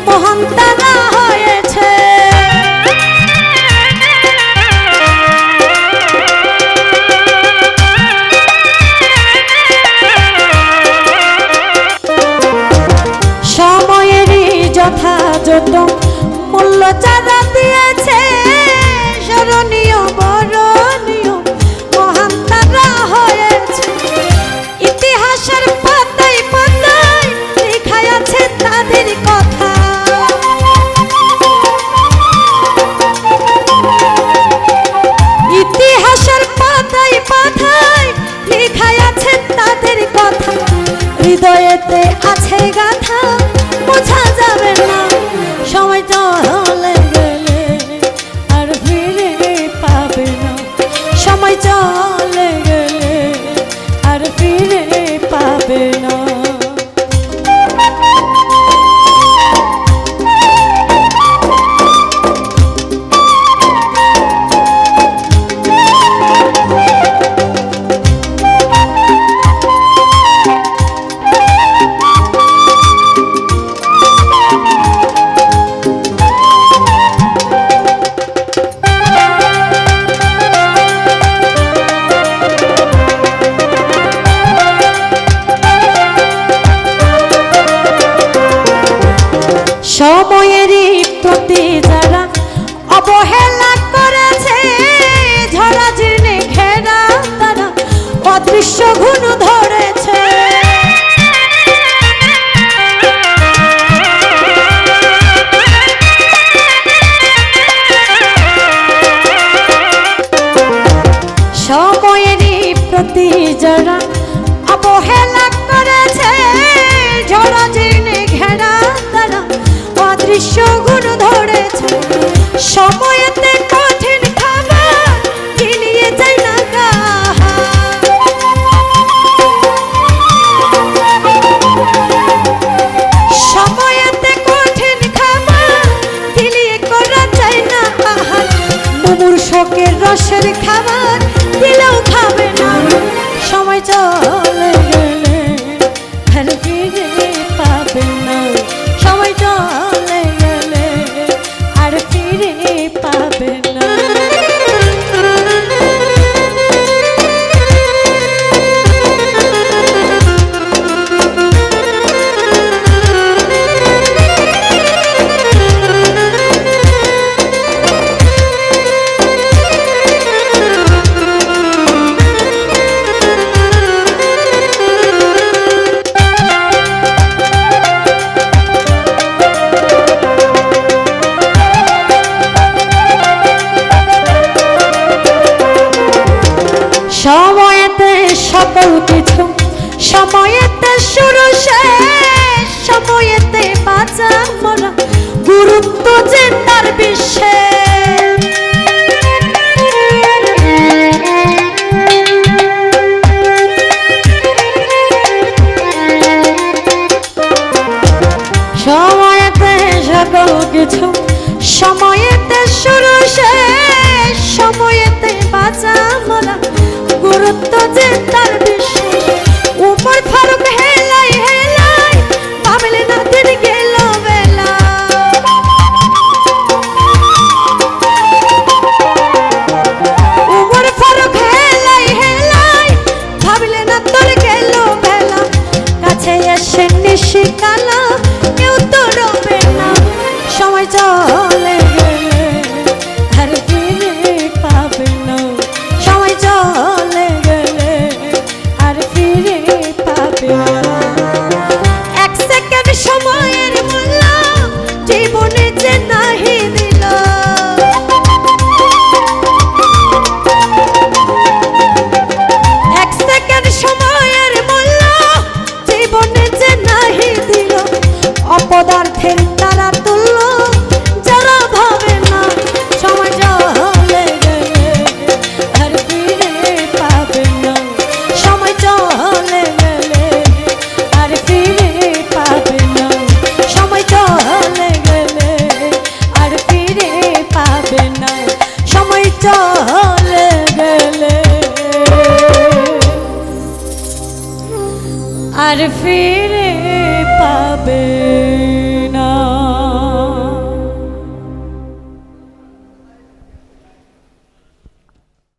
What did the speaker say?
মহান তারা হয়েছে। সময়েরই যথাযথ মূল্য যারা দিয়েছে, স্মরণীয় বরণীয় মহান তারা হয়েছে। ইতিহাসের পাতায় পাতায় লেখা আছে তাদের কথা। ইতিহাসের পাতায় পাতায় লেখা আছে তাদের কথা। হৃদয়েতে আছে গাথা, বোঝা যাবে না। সময় চলে গেলে আর ফিরে পাবে না। সময় চলে গেলে আর ফিরে পাবে না। সময়েরই প্রতি যারা অবহেলা করেছে, ঝরা জীর্ণে ঘেরা তারা অদৃশ্য ঘুণ ধরেছে। সময়েরই প্রতি যারা অবহেলা করেছে, ঝরা জীর্ণে ঘেরা তারা অদৃশ্য গুণ ধরেছে। সময়েতে কঠিন খাবার গিলিয়ে যায় না গাহা। সময়েতে কঠিন খাবার গিলিয়ে করা যায় না আহার। মুমূর্ষকের রসের খাবার দিলেও খাবে না। সময় চলে গেলে আর ফিরে পাবে না। সময় চলে গেলে আর ফিরে পাবে না। সময়েতে সকল কিছু, সময়েতে শুরু শেষ, সময়েতে বাঁচা মরা গুরুত্ব যে তার বিশ্বে। সময়েতে সকল কিছু, সময়েতে শুরু শেষ, সময়েতে বাঁচা মরা গুরুত্ব যে তার বিশেষ। উমর ফারুক হেলাই হেলাই ভাবলে না দিন গেল বেলা। উমর ফারুক হেলাই হেলাই ভাবলে না তোর গেল বেলা। কাছে এসে নিশি কালা কেউ তো রবে না। সময় চলে গেলে আর ফিরে পাবে না। সময় চলে গেলে আর ফিরে পাবে না। এক সেকেন্ড সময়ের মূল্য জীবনে যে নাহি দিল। এক সেকেন্ড সময়ের মূল্য জীবনে যে নাহি দিল। অপদার্থের তারা তুল্য যারা ভাবে না। সময় চলে গেলে আর ফিরে পাবে না। সময় চলে গেলে আর ফিরে পাবে না। সময় চলে গেলে আর ফিরে পাবে না। সময় চলে গেলে আর ফিরে পাবে।